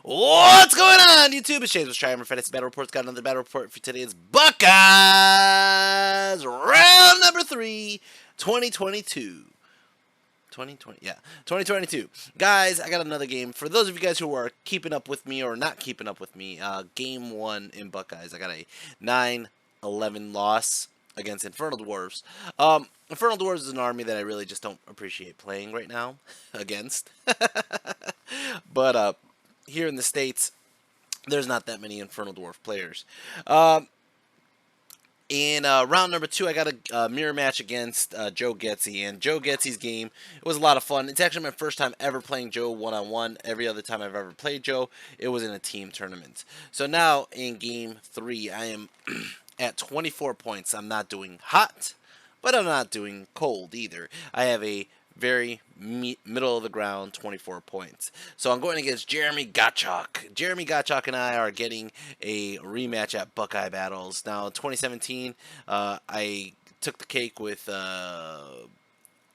What's going on, YouTube? It's James with ChiHammer Fantasy Battle Reports. Got another battle report for today. It's Buckeyes round number 3, 2022. 2020, yeah, 2022. Guys, I got another game. For those of you guys who are keeping up with me or not keeping up with me, game 1 in Buckeyes. I got a 9-11 loss against Infernal Dwarves. Infernal Dwarves is an army that I really just don't appreciate playing right now against. But here in the States, there's not that many Infernal Dwarf players. In round number 2, I got a mirror match against Joe Getzy, and Joe Getzy's game, it was a lot of fun. It's actually my first time ever playing Joe one-on-one. Every other time I've ever played Joe, it was in a team tournament. So now in game 3, I am at 24 points. I'm not doing hot, but I'm not doing cold either. I have a very middle of the ground 24 points. So I'm going against Jeremy Gottschalk. Jeremy Gottschalk and I are getting a rematch at Buckeye Battles. Now in 2017, I took the cake with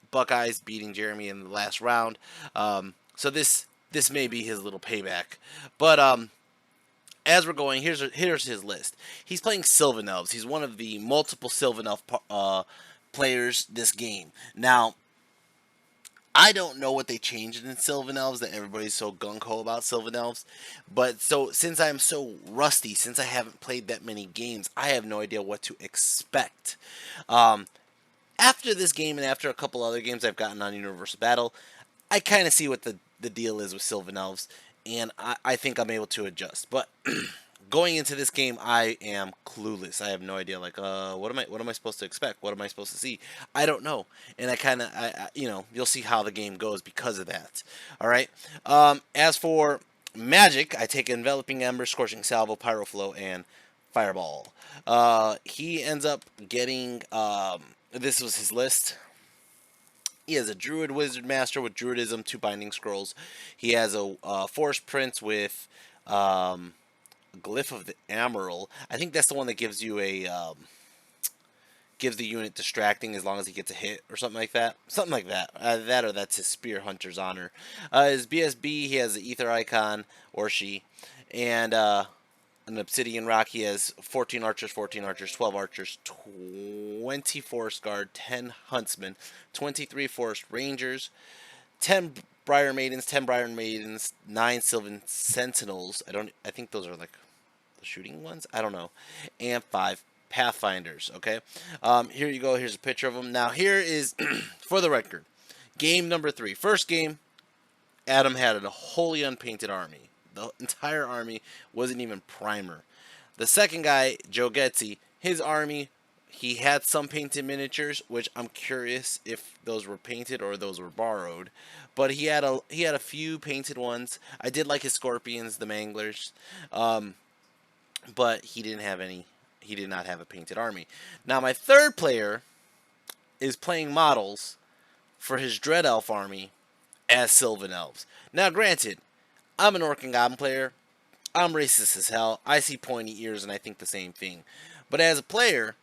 Buckeyes beating Jeremy in the last round. So this may be his little payback. But as we're going, here's his list. He's playing Sylvan Elves. He's one of the multiple Sylvan Elf players this game. Now, I don't know what they changed in Sylvan Elves that everybody's so gung-ho about Sylvan Elves. But so since I'm so rusty, since I haven't played that many games, I have no idea what to expect. After this game and after a couple other games I've gotten on Universal Battle, I kind of see what the deal is with Sylvan Elves, and I think I'm able to adjust. But going into this game, I am clueless. I have no idea. Like, what am I supposed to expect? What am I supposed to see? I don't know. And you'll see how the game goes because of that. All right. As for magic, I take Enveloping Ember, Scorching Salvo, Pyroflow, and Fireball. He ends up getting. This was his list. He has a Druid Wizard Master with Druidism, 2 Binding Scrolls. He has a Forest Prince with Glyph of the Amaral. I think that's the one that gives you gives the unit distracting as long as he gets a hit or something like that. Something like that. That or that's his Spear Hunter's Honor. His BSB, he has the Ether Icon, or she, and an Obsidian Rock. He has 14 archers, 12 archers, 20 Forest Guard, 10 Huntsmen, 23 Forest Rangers, 10 Briar Maidens, 9 Sylvan Sentinels. I think those are like the shooting ones. I don't know. And 5 Pathfinders. Okay. Here you go. Here's a picture of them. Now here is, for the record, game number 3. First game, Adam had a wholly unpainted army. The entire army wasn't even primer. The second guy, Joe Getzy, his army, he had some painted miniatures, which I'm curious if those were painted or those were borrowed. But he had a few painted ones. I did like his scorpions, the manglers, but he didn't have any. He did not have a painted army. Now my third player is playing models for his Dread Elf army as Sylvan Elves. Now, granted, I'm an Orc and Goblin player. I'm racist as hell. I see pointy ears and I think the same thing. But as a player,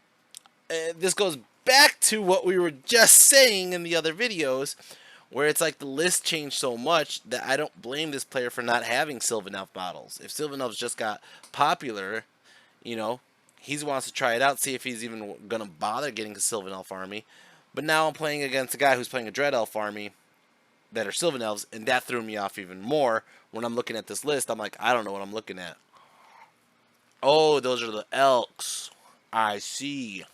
this goes back to what we were just saying in the other videos, where it's like the list changed so much that I don't blame this player for not having Sylvan Elf models. If Sylvan Elves just got popular, he wants to try it out, see if he's even going to bother getting a Sylvan Elf army. But now I'm playing against a guy who's playing a Dread Elf army that are Sylvan Elves, and that threw me off even more. When I'm looking at this list, I'm like, I don't know what I'm looking at. Oh, those are the Elks. I see.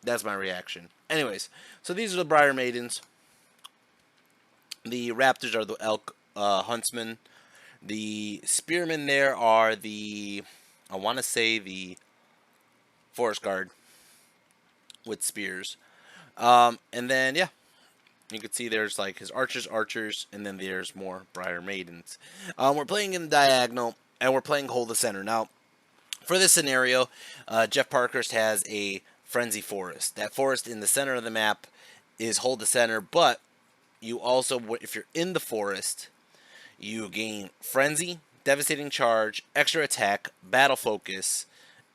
That's my reaction. Anyways, so these are the Briar Maidens. The Raptors are the Elk Huntsmen. The Spearmen there are the Forest Guard with spears. And then, yeah. You can see there's like his archers, and then there's more Briar Maidens. We're playing in the diagonal, and we're playing Hold the Center. Now, for this scenario, Jeff Parkhurst has a Frenzy Forest. That forest in the center of the map is Hold the Center, but you also, if you're in the forest, you gain Frenzy, Devastating Charge, Extra Attack, Battle Focus,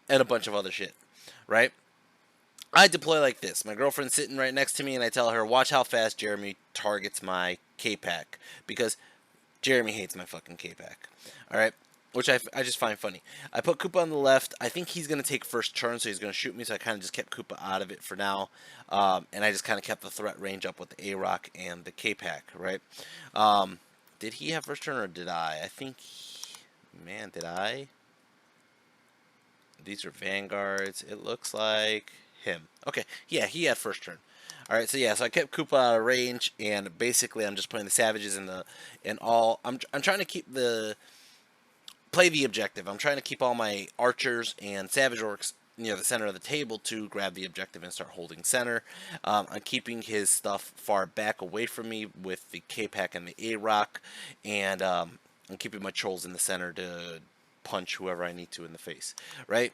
and a bunch of other shit, right? I deploy like this. My girlfriend's sitting right next to me, and I tell her, watch how fast Jeremy targets my K-Pack. Because Jeremy hates my fucking K-Pack. Alright? Which I just find funny. I put Koopa on the left. I think he's going to take first turn, so he's going to shoot me, so I kind of just kept Koopa out of it for now. And I just kind of kept the threat range up with the A-Rock and the K-Pack, right? Did he have first turn, or did I? I think... Man, did I? These are Vanguards. It looks like him. Okay, yeah, he had first turn. Alright, so yeah, so I kept Koopa out of range, and basically I'm just putting the Savages in all... I'm trying to keep the... Play the objective. I'm trying to keep all my Archers and Savage Orcs near the center of the table to grab the objective and start holding center. I'm keeping his stuff far back away from me with the K-Pack and the A-Rock, and I'm keeping my Trolls in the center to punch whoever I need to in the face, right?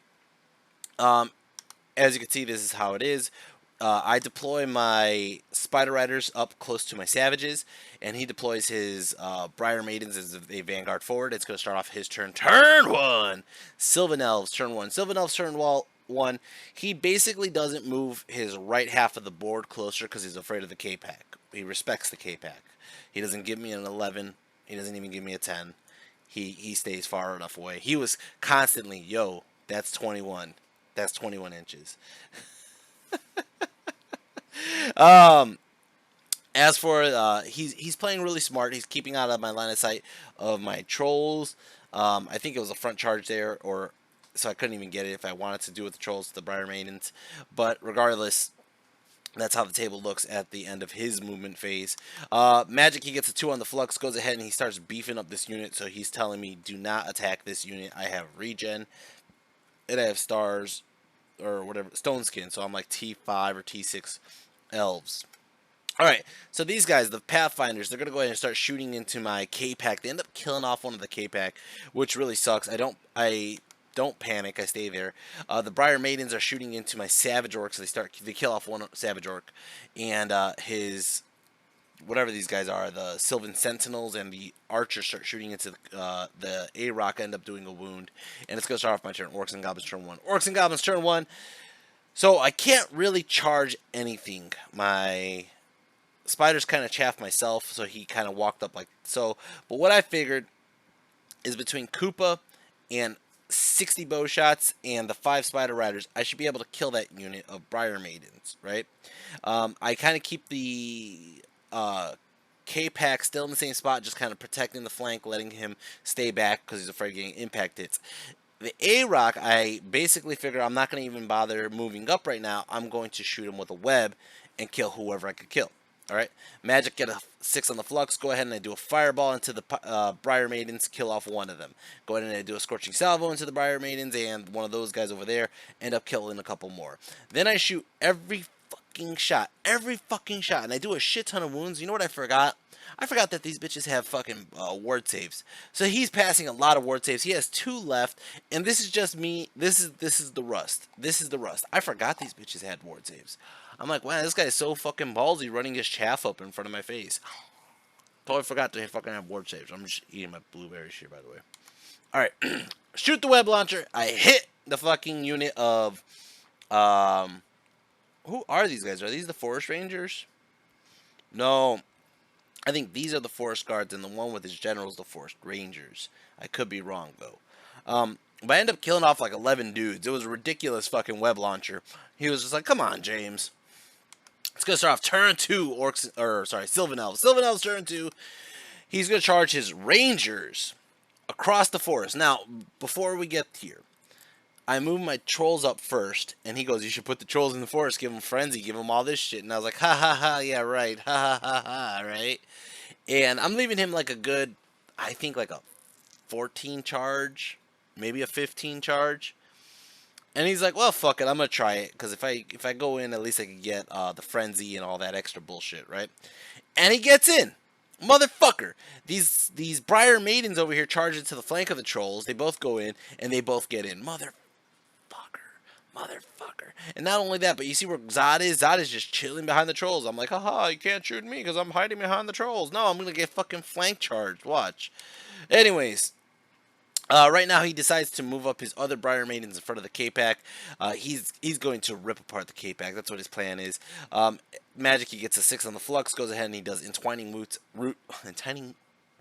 As you can see, this is how it is. I deploy my Spider Riders up close to my Savages, and he deploys his Briar Maidens as a Vanguard forward. It's going to start off his turn. Turn 1! Sylvan Elves, turn 1. Sylvan Elves, turn 1. He basically doesn't move his right half of the board closer because he's afraid of the K-Pack. He respects the K-Pack. He doesn't give me an 11. He doesn't even give me a 10. He stays far enough away. He was constantly, yo, that's 21. That's 21 inches. As for he's playing really smart. He's keeping out of my line of sight of my Trolls. I think it was a front charge there, or so I couldn't even get it if I wanted to do with the Trolls, the Briar Maidens. But regardless, that's how the table looks at the end of his movement phase. Magic, he gets a 2 on the Flux, goes ahead and he starts beefing up this unit. So he's telling me, do not attack this unit. I have regen, and I have stars, or whatever, stone skin. So I'm like T5 or T6 Elves. Alright, so these guys, the Pathfinders, they're going to go ahead and start shooting into my K-Pack. They end up killing off one of the K-Pack, which really sucks. I don't panic, I stay there. The Briar Maidens are shooting into my Savage Orcs. They kill off one Savage Orc, and his, whatever these guys are, the Sylvan Sentinels and the Archers start shooting into the A-Rock, end up doing a wound, and it's going to start off my turn. Orcs and Goblins turn 1. Orcs and Goblins turn 1. So I can't really charge anything. My Spiders kind of chaffed myself, so he kind of walked up like so. But what I figured is between Koopa and 60 bow shots and the 5 Spider Riders, I should be able to kill that unit of Briar Maidens, right? I kind of keep the K-Pack still in the same spot, just kind of protecting the flank, letting him stay back because he's afraid of getting impact hits. The A-Rock, I basically figure I'm not going to even bother moving up right now. I'm going to shoot him with a web and kill whoever I could kill. Alright, Magic, get a 6 on the Flux. Go ahead and I do a Fireball into the Briar Maidens, kill off one of them. Go ahead and I do a Scorching Salvo into the Briar Maidens, and one of those guys over there end up killing a couple more. Then I shoot every fucking shot, and I do a shit ton of wounds. You know what I forgot? I forgot that these bitches have fucking ward saves. So he's passing a lot of ward saves. He has 2 left, and this is just me. This is the rust. This is the rust. I forgot these bitches had ward saves. I'm like, wow, this guy is so fucking ballsy running his chaff up in front of my face. Totally forgot to fucking have ward saves. I'm just eating my blueberries here, by the way. Alright. Shoot the web launcher. I hit the fucking unit of... who are these guys? Are these the Forest Rangers? No. I think these are the Forest Guards, and the one with his generals, the Forest Rangers. I could be wrong, though. But I ended up killing off like 11 dudes. It was a ridiculous fucking web launcher. He was just like, come on, James. It's going to start off turn 2, Sylvan Elves. Sylvan Elves turn 2. He's going to charge his Rangers across the forest. Now, before we get here, I move my Trolls up first, and he goes, you should put the Trolls in the forest, give them Frenzy, give them all this shit. And I was like, ha ha ha, yeah, right, ha ha ha ha, right? And I'm leaving him like a good, I think like a 14 charge, maybe a 15 charge. And he's like, well, fuck it, I'm going to try it, because if I go in, at least I can get the Frenzy and all that extra bullshit, right? And he gets in. Motherfucker. These Briar Maidens over here charge into the flank of the Trolls. They both go in, and they both get in. Motherfucker. And not only that, but you see where Zod is? Zod is just chilling behind the Trolls. I'm like, haha, you can't shoot me, because I'm hiding behind the Trolls. No, I'm going to get fucking flank charged. Watch. Anyways. Right now, he decides to move up his other Briar Maidens in front of the K-Pack. He's going to rip apart the K-Pack. That's what his plan is. Magic, he gets a 6 on the Flux, goes ahead and he does Entwining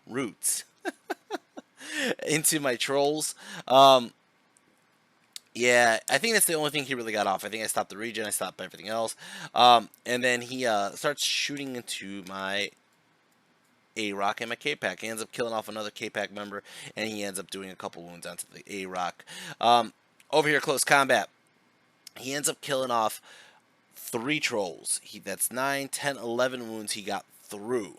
roots into my trolls. Um, yeah, I think that's the only thing he really got off. I think I stopped the regen, I stopped everything else. And then he starts shooting into my A-Rock and my K-Pack. He ends up killing off another K-Pack member, and he ends up doing a couple wounds onto the A-Rock. Over here, close combat. He ends up killing off 3 trolls. That's 9, 10, 11 wounds he got through.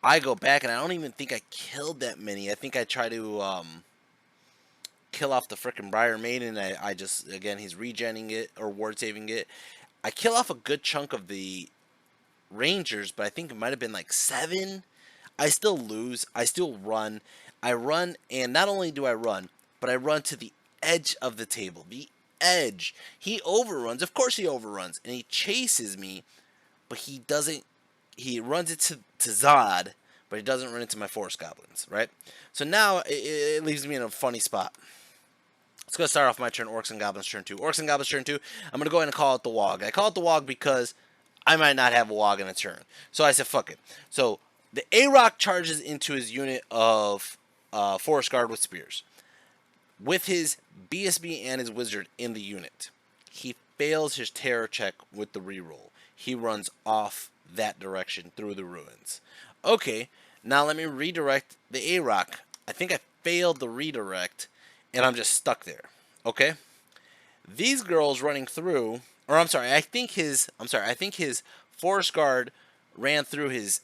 I go back, and I don't even think I killed that many. I think I try to kill off the frickin' Briar Maiden. I just, again, he's regenning it or ward saving it. I kill off a good chunk of the Rangers, but I think it might have been like 7. I still lose. I still run. I run, and not only do I run, but I run to the edge of the table. The edge. He overruns. Of course he overruns, and he chases me, but he doesn't. He runs it to Zod, but he doesn't run into my Forest Goblins, right? So now it leaves me in a funny spot. Let's go start off my turn. Orcs and Goblins turn 2. Orcs and Goblins turn 2. I'm going to go ahead and call it the Wog. I call it the Wog because I might not have a Wog in a turn. So I said, fuck it. So the A-Rock charges into his unit of Forest Guard with Spears. With his BSB and his Wizard in the unit, he fails his Terror check with the reroll. He runs off that direction through the ruins. Okay, now let me redirect the A-Rock. I think I failed the redirect, and I'm just stuck there. Okay? These girls running through, or I think his Forest Guard ran through his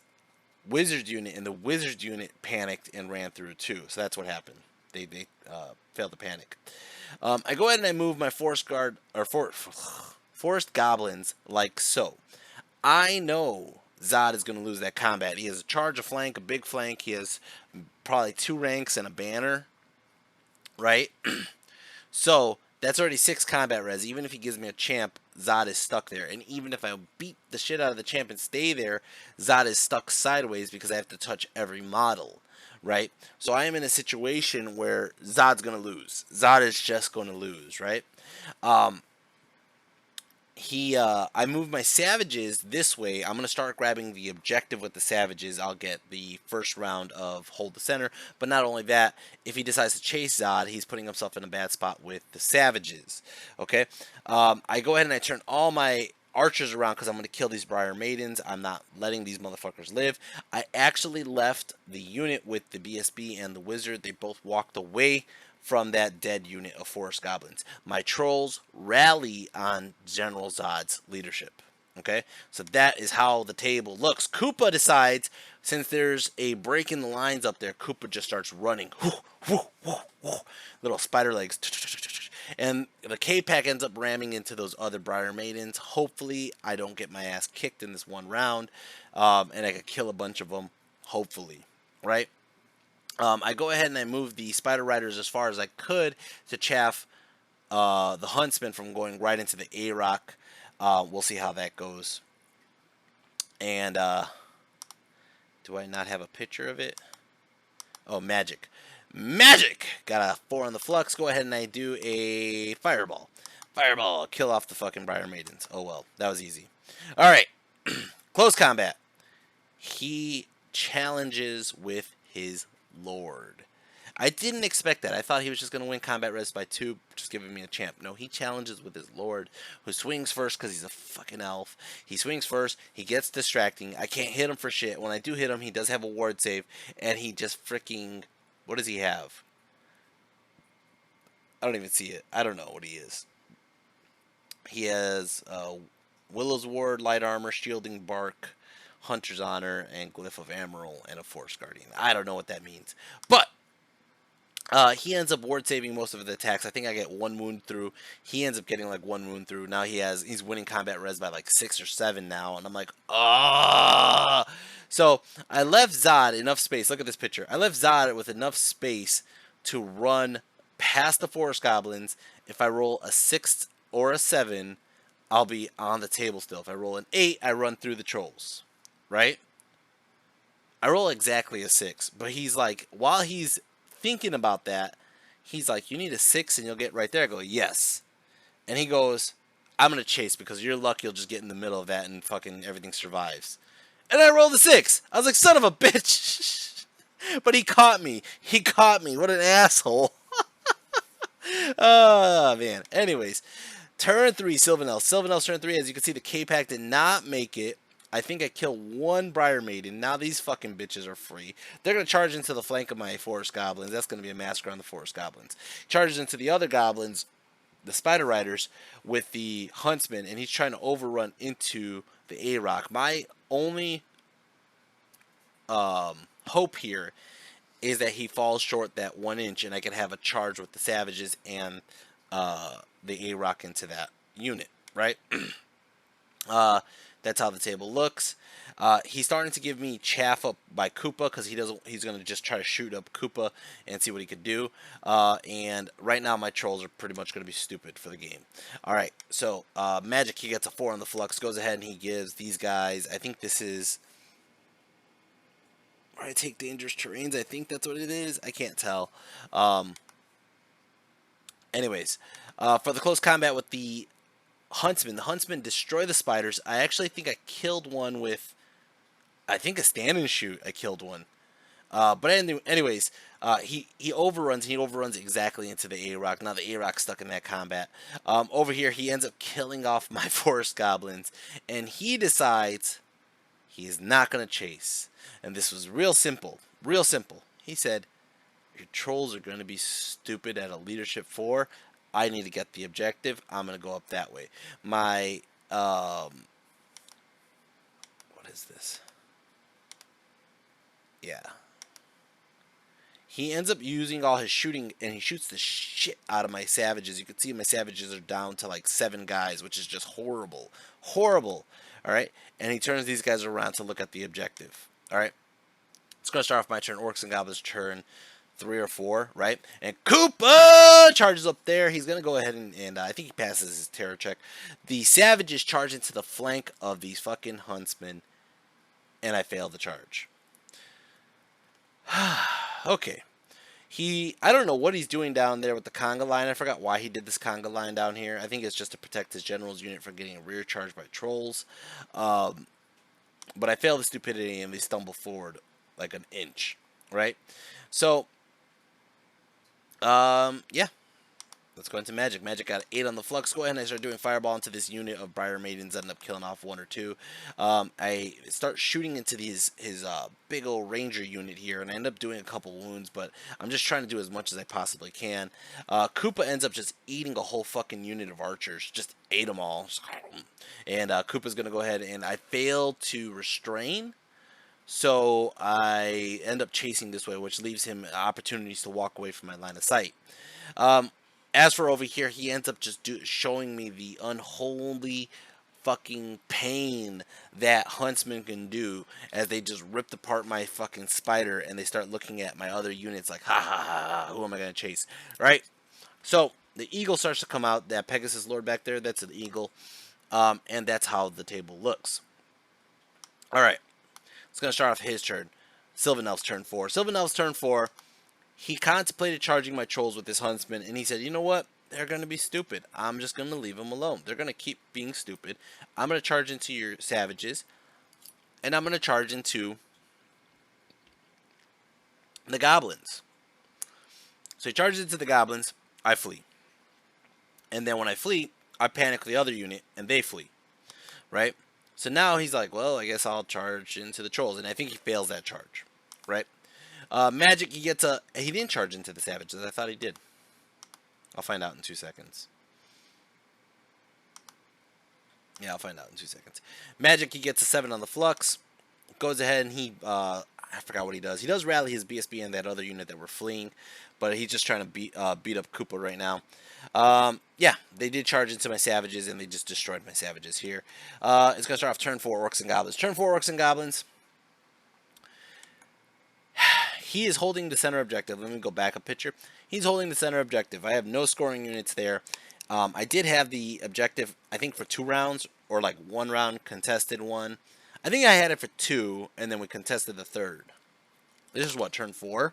Wizard unit, and the Wizard unit panicked and ran through too. So that's what happened. They failed to panic. I go ahead and I move my Forest Guard, or Forest Goblins like so. I know Zod is going to lose that combat. He has a charge, a flank, a big flank. He has probably 2 ranks and a banner, right? So that's already 6 combat res. Even if he gives me a champ, Zod is stuck there. And even if I beat the shit out of the champ and stay there, Zod is stuck sideways because I have to touch every model, right? So I am in a situation where Zod's going to lose. Zod is just going to lose, right? I move my savages this way. I'm going to start grabbing the objective with the savages. I'll get the first round of hold the center. But not only that, if he decides to chase Zod, he's putting himself in a bad spot with the savages. Okay? I go ahead and I turn all my archers around because I'm going to kill these Briar Maidens. I'm not letting these motherfuckers live. I actually left the unit with the BSB and the Wizard. They both walked away from that dead unit of Forest Goblins. My trolls rally on General Zod's leadership. Okay, so that is how the table looks. Koopa decides, since there's a break in the lines up there, Koopa just starts running. Little spider legs. And the K-Pack ends up ramming into those other Briar Maidens. Hopefully, I don't get my ass kicked in this one round. And I can kill a bunch of them. Hopefully. Right? I go ahead and I move the Spider Riders as far as I could to chaff the Huntsman from going right into the A-Rock. We'll see how that goes. And do I not have a picture of it? Oh, magic. Magic! Got a 4 on the flux. Go ahead and I do a Fireball. Fireball. Kill off the fucking Briar Maidens. Oh, well. That was easy. Alright. Close combat. He challenges with his Lord. I didn't expect that. I thought he was just going to win combat res by 2, just giving me a champ. No, he challenges with his Lord, who swings first because he's a fucking elf. He swings first. He gets distracting. I can't hit him for shit. When I do hit him, he does have a ward save, and he just freaking... What does he have? I don't even see it. I don't know what he is. He has Willow's Ward, Light Armor, Shielding Bark, Hunter's Honor, and Glyph of Emerald, and a Force Guardian. I don't know what that means. But he ends up ward saving most of the attacks. I think I get 1 wound through. He ends up getting like 1 wound through. Now he's winning combat res by like 6 or 7 now. And I'm like, ah. So I left Zod enough space. Look at this picture. I left Zod with enough space to run past the Forest Goblins. If I roll a 6 or a 7, I'll be on the table still. If I roll an 8, I run through the trolls. Right? I roll exactly a 6. But he's like, while he's thinking about that, he's like, you need a 6 and you'll get right there. I go, yes. And he goes, I'm going to chase because your luck, you'll just get in the middle of that and fucking everything survives. And I rolled a 6. I was like, son of a bitch. But he caught me. He caught me. What an asshole. Oh, man. Anyways, turn 3, Sylvan Elves. Sylvan Elves turn 3. As you can see, the K-Pack did not make it. I think I killed one Briar Maiden. Now these fucking bitches are free. They're going to charge into the flank of my Forest Goblins. That's going to be a massacre on the Forest Goblins. Charges into the other Goblins, the Spider Riders, with the Huntsman, and he's trying to overrun into the A-Rock. My only hope here is that he falls short that 1 inch, and I can have a charge with the Savages and the A-Rock into that unit, right? That's how the table looks. He's starting to give me chaff up by Koopa because he's going to just try to shoot up Koopa and see what he could do. And right now my trolls are pretty much going to be stupid for the game. All right, so Magic, he gets a 4 on the flux, goes ahead and he gives these guys, I think this is, I take dangerous terrains. I think that's what it is. I can't tell. Anyways, for the close combat with the Huntsman destroy the spiders. I actually think I killed one with, I think, a stand and shoot. I killed one. But anyways, he overruns. He overruns exactly into the A-Rock. Now the A-Rock's stuck in that combat. Over here, he ends up killing off my Forest Goblins. And he decides he's not going to chase. And this was real simple. Real simple. He said, your trolls are going to be stupid at a leadership 4. I need to get the objective. I'm going to go up that way. My, what is this? Yeah. He ends up using all his shooting, and he shoots the shit out of my Savages. You can see my Savages are down to like 7 guys, which is just horrible. Horrible. Alright? And he turns these guys around to look at the objective. Alright? It's going to start off my turn. Orcs and Goblins turn 3 or 4, right? And Koopa charges up there. He's going to go ahead and I think he passes his terror check. The Savages charge into the flank of these fucking Huntsmen, and I fail the charge. Okay. I don't know what he's doing down there with the conga line. I forgot why he did this conga line down here. I think it's just to protect his general's unit from getting a rear charge by trolls. But I fail the stupidity and they stumble forward like an inch, right? So, yeah. Let's go into Magic. Magic got 8 on the flux. Go ahead and I start doing Fireball into this unit of Briar Maidens. Ended up killing off 1 or 2. I start shooting into his big old Ranger unit here, and I end up doing a couple wounds, but I'm just trying to do as much as I possibly can. Koopa ends up just eating a whole fucking unit of archers. Just ate them all. And Koopa's going to go ahead, and I fail to restrain. So I end up chasing this way, which leaves him opportunities to walk away from my line of sight. As for over here, he ends up just showing me the unholy fucking pain that Huntsmen can do as they just ripped apart my fucking spider and they start looking at my other units like, ha ha ha, who am I going to chase, right? So the eagle starts to come out, that Pegasus Lord back there, that's an eagle, and that's how the table looks. Alright, it's going to start off his turn. Sylvan Elves turn 4. Sylvan Elves turn 4. He contemplated charging my trolls with his Huntsman, and he said, you know what? They're going to be stupid. I'm just going to leave them alone. They're going to keep being stupid. I'm going to charge into your Savages, and I'm going to charge into the Goblins. So he charges into the Goblins. I flee. And then when I flee, I panic the other unit, and they flee. Right? So now he's like, well, I guess I'll charge into the trolls, and I think he fails that charge. Right? Magic, he didn't charge into the Savages. I thought he did. I'll find out in 2 seconds. Yeah, I'll find out in 2 seconds. Magic, he gets a 7 on the flux. Goes ahead and he, I forgot what he does. He does rally his BSB and that other unit that were fleeing, but he's just trying to beat up Koopa right now. Yeah, they did charge into my Savages, and they just destroyed my Savages here. It's going to start off turn 4, Orcs and Goblins. Turn 4, Orcs and Goblins. He is holding the center objective. Let me go back a picture. He's holding the center objective. I have no scoring units there. I did have the objective, I think, for 2 rounds, or like 1 round, contested 1. I think I had it for 2, and then we contested the 3rd. This is what, turn 4?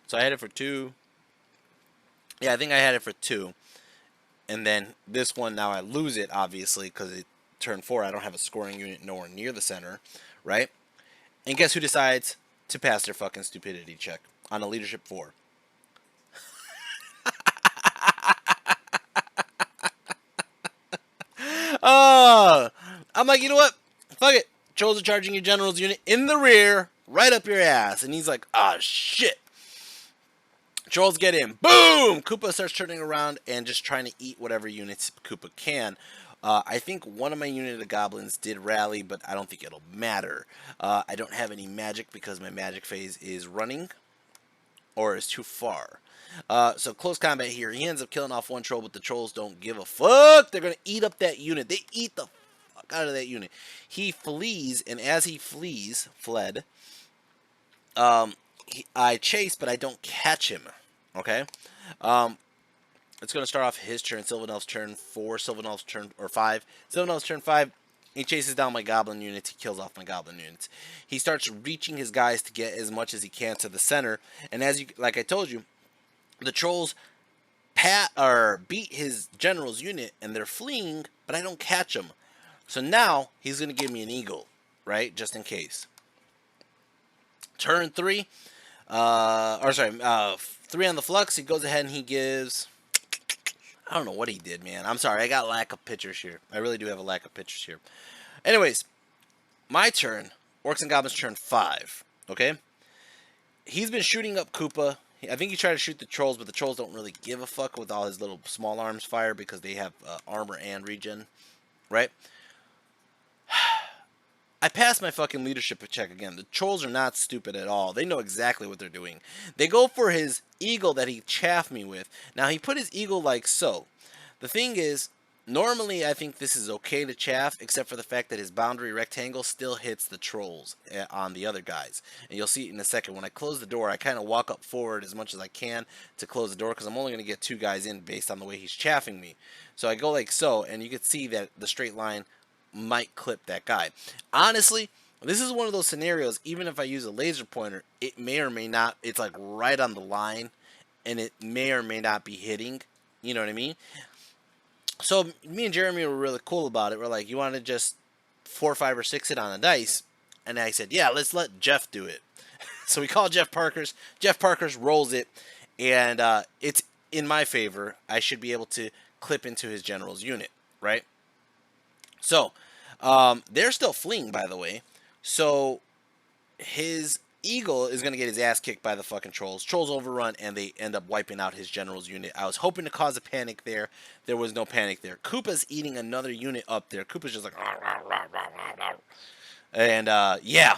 So I had it for 2. Yeah, I think I had it for 2. And then this one, now I lose it, obviously, because turn 4, I don't have a scoring unit nowhere near the center, right? And guess who decides to pass their fucking stupidity check on a leadership 4? Oh, I'm like, you know what? Fuck it. Trolls are charging your general's unit in the rear, right up your ass. And he's like, ah, shit. Trolls get in. Boom! Koopa starts turning around and just trying to eat whatever units Koopa can. I think one of my unit of goblins did rally, but I don't think it'll matter. I don't have any magic because my magic phase is running or is too far. So close combat here. He ends up killing off one troll, but the trolls don't give a fuck. They're going to eat up that unit. They eat the fuck out of that unit. He flees, and as he fled, I chase, but I don't catch him. Okay? It's going to start off his turn. Sylvan Elves turn 4. Sylvan Elves turn, or 5. Sylvan Elves turn 5. He chases down my goblin units. He kills off my goblin units. He starts reaching his guys to get as much as he can to the center. And as you, like I told you, the trolls beat his general's unit, and they're fleeing, but I don't catch him. So now he's going to give me an eagle, right? Just in case. Turn 3. 3 on the flux. He goes ahead and he gives... I don't know what he did, man. I'm sorry. I got lack of pictures here. I really do have a lack of pictures here. Anyways, my turn. Orcs and Goblins turn 5. Okay? He's been shooting up Koopa. I think he tried to shoot the trolls, but the trolls don't really give a fuck with all his little small arms fire because they have armor and regen. Right? I passed my fucking leadership check again. The trolls are not stupid at all. They know exactly what they're doing. They go for his eagle that he chaffed me with. Now, he put his eagle like so. The thing is, normally I think this is okay to chaff, except for the fact that his boundary rectangle still hits the trolls on the other guys. And you'll see it in a second. When I close the door, I kind of walk up forward as much as I can to close the door, because I'm only going to get 2 guys in based on the way he's chaffing me. So I go like so, and you can see that the straight line might clip that guy. Honestly, this is one of those scenarios, even if I use a laser pointer, it may or may not, it's like right on the line, and it may or may not be hitting. You know what I mean? So me and Jeremy were really cool about it. We're like, you want to just 4, 5, or 6 it on a dice? And I said, yeah, let's let Jeff do it. So we call Jeff Parkers. Jeff Parkers rolls it, and it's in my favor. I should be able to clip into his general's unit, right? So, they're still fleeing, by the way. So, his eagle is going to get his ass kicked by the fucking trolls. Trolls overrun, and they end up wiping out his general's unit. I was hoping to cause a panic there. There was no panic there. Koopa's eating another unit up there. Koopa's just like... And, yeah.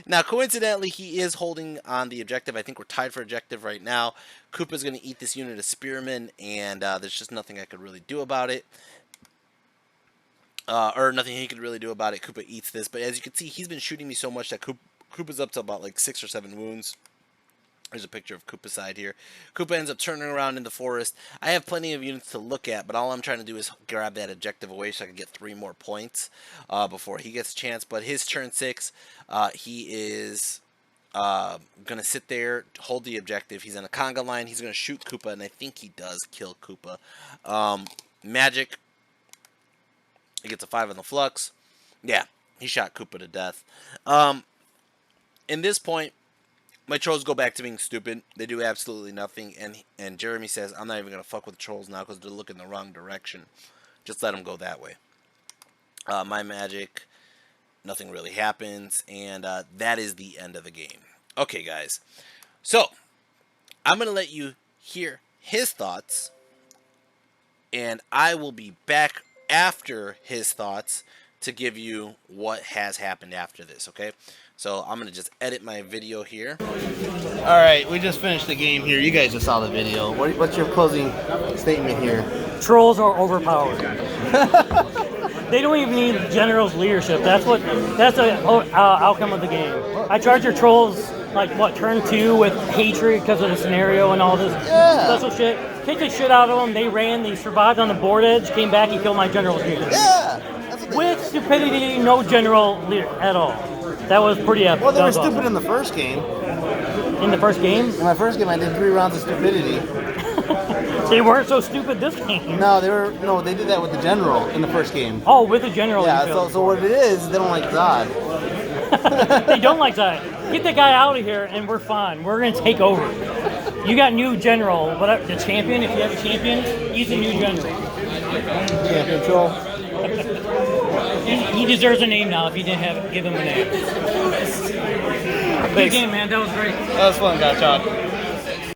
Now, coincidentally, he is holding on the objective. I think we're tied for objective right now. Koopa's going to eat this unit of spearmen, and there's just nothing I could really do about it. Or nothing he could really do about it. Koopa eats this. But as you can see, he's been shooting me so much that Koopa's up to about like 6 or 7 wounds. There's a picture of Koopa's side here. Koopa ends up turning around in the forest. I have plenty of units to look at, but all I'm trying to do is grab that objective away so I can get 3 more points before he gets a chance. But his turn 6, he is going to sit there, hold the objective. He's in a conga line. He's going to shoot Koopa, and I think he does kill Koopa. Magic. He gets a 5 on the flux. Yeah, he shot Koopa to death. In this point, my trolls go back to being stupid. They do absolutely nothing. And Jeremy says, I'm not even going to fuck with the trolls now because they're looking the wrong direction. Just let them go that way. My magic, nothing really happens. And that is the end of the game. Okay, guys. So, I'm going to let you hear his thoughts. And I will be back after his thoughts to give you what has happened after this, okay? So I'm gonna just edit my video here. All right, we just finished the game here. You guys just saw the video. What's your closing statement here? Trolls are overpowered. They don't even need general's leadership. That's the outcome of the game. I charge your trolls like what, turn 2 with hatred because of the scenario and all this special shit. Kicked the shit out of them. They ran. They survived on the board edge. Came back and killed my general's unit. Yeah. With stupidity, no general leader at all. That was pretty epic. Well, they were stupid in the first game. In the first game? In my first game, I did 3 rounds of stupidity. They weren't so stupid this game. No, they did that with the general in the first game. Oh, with the general. Yeah, you so failed. so what it is, they don't like Zod. They don't like that. Get the guy out of here, and we're fine. We're gonna take over. You got new general, whatever the champion. If you have a champion, he's the new general. Champion troll. He deserves a name now. If you didn't give him a name. Good game, man. That was great. That was fun, Gotcha.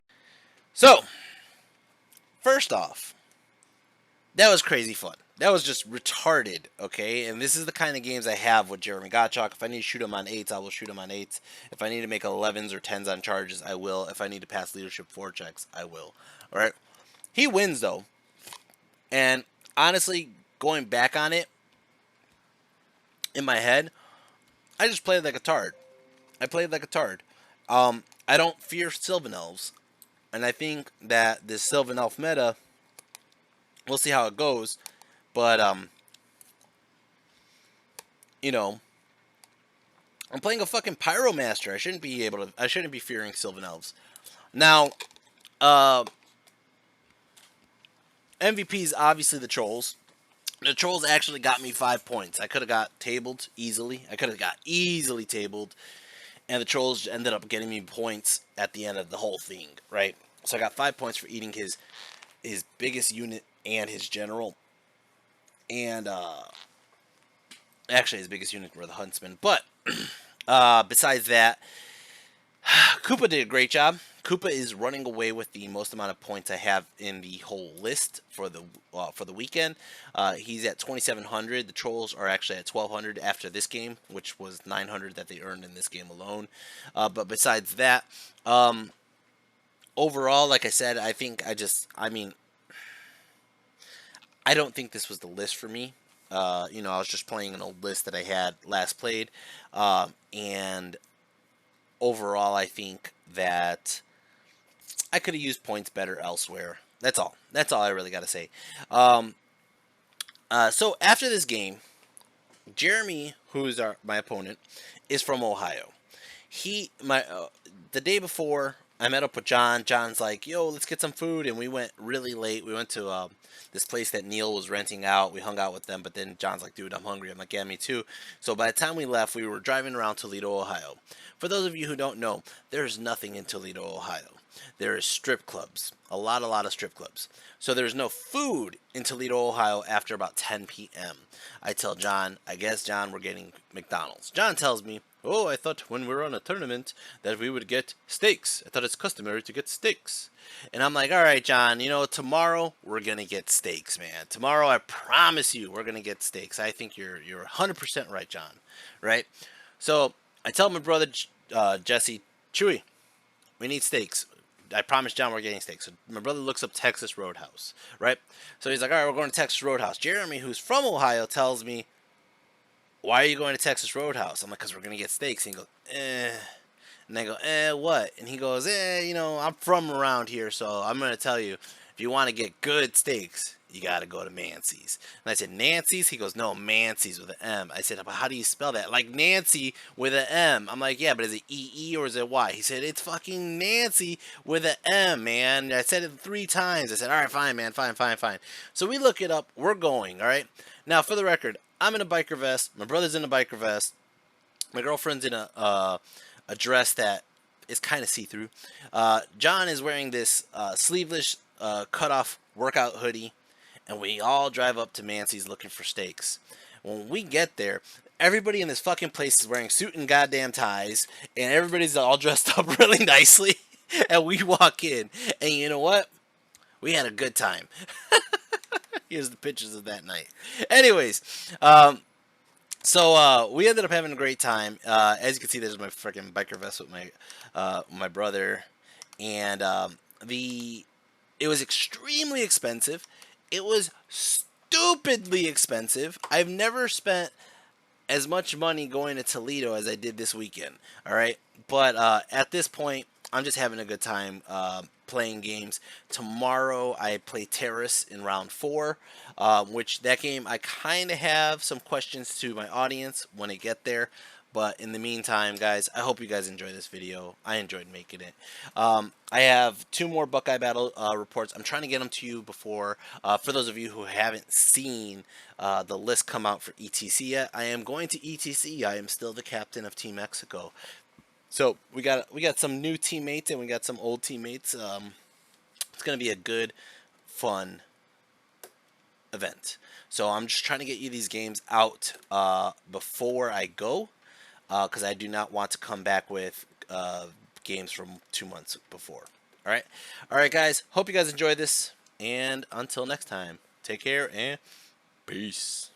So, first off, that was crazy fun. That was just retarded, okay? And this is the kind of games I have with Jeremy Gottschalk. If I need to shoot him on 8s, I will shoot him on 8s. If I need to make 11s or 10s on charges, I will. If I need to pass leadership 4 checks, I will. All right? He wins, though. And honestly, going back on it, in my head, I just played like a tard. I played like a tard. I don't fear Sylvan Elves. And I think that this Sylvan Elf meta, we'll see how it goes. But, you know, I'm playing a fucking Pyromaster. I shouldn't be fearing Sylvan Elves. Now, MVP is obviously the Trolls. The Trolls actually got me 5 points. I could have got tabled easily. I could have got easily tabled. And the Trolls ended up getting me points at the end of the whole thing, right? So I got 5 points for eating his biggest unit and his general. And, actually his biggest unit were the Huntsmen. But, besides that, Koopa did a great job. Koopa is running away with the most amount of points I have in the whole list for the weekend. He's at 2,700. The Trolls are actually at 1,200 after this game, which was 900 that they earned in this game alone. But besides that, overall, like I said, I don't think this was the list for me. I was just playing an old list that I had last played. And overall, I think that I could have used points better elsewhere. That's all. That's all I really got to say. So after this game, Jeremy, who's my opponent, is from Ohio. The day before, I met up with John. John's like, yo, let's get some food. And we went really late. We went to this place that Neil was renting out. We hung out with them. But then John's like, dude, I'm hungry. I'm like, yeah, me too. So by the time we left, we were driving around Toledo, Ohio. For those of you who don't know, there's nothing in Toledo, Ohio. There is strip clubs. A lot of strip clubs. So there's no food in Toledo, Ohio after about 10 p.m. I tell John, I guess, John, we're getting McDonald's. John tells me, oh, I thought when we were on a tournament that we would get steaks. I thought it's customary to get steaks. And I'm like, all right, John, tomorrow we're going to get steaks, man. Tomorrow, I promise you, we're going to get steaks. I think you're 100% right, John. Right? So I tell my brother, Jesse, Chewy, we need steaks. I promised John we're getting steaks. So my brother looks up Texas Roadhouse, right? So he's like, all right, we're going to Texas Roadhouse. Jeremy, who's from Ohio, tells me, why are you going to Texas Roadhouse? I'm like, because we're going to get steaks. And he goes, And I go, what? And he goes, I'm from around here, so I'm going to tell you, if you want to get good steaks, you got to go to Mancy's. And I said, Nancy's? He goes, no, Mancy's with an M. I said, but how do you spell that? Like Nancy with an M. I'm like, yeah, but is it E-E or is it Y? He said, it's fucking Nancy with an M, man. I said it 3 times. I said, all right, fine, man, fine. So we look it up. We're going, all right? Now, for the record, I'm in a biker vest. My brother's in a biker vest. My girlfriend's in a dress that is kind of see-through. John is wearing this sleeveless cut-off workout hoodie. And we all drive up to Mancy's looking for steaks. When we get there, everybody in this fucking place is wearing suit and goddamn ties, and everybody's all dressed up really nicely. And we walk in, and you know what? We had a good time. Here's the pictures of that night. Anyways, so we ended up having a great time. As you can see, there's my freaking biker vest with my brother, and it was extremely expensive. It was stupidly expensive. I've never spent as much money going to Toledo as I did this weekend. All right, but at this point, I'm just having a good time playing games. Tomorrow, I play Terrace in round 4, which that game I kind of have some questions to my audience when I get there. But in the meantime, guys, I hope you guys enjoy this video. I enjoyed making it. I have 2 more Buckeye battle reports. I'm trying to get them to you before. For those of you who haven't seen the list come out for ETC yet, I am going to ETC. I am still the captain of Team Mexico. So we got some new teammates and we got some old teammates. It's gonna be a good, fun event. So I'm just trying to get you these games out before I go, because I do not want to come back with games from 2 months before. All right, guys. Hope you guys enjoyed this, and until next time, take care and peace.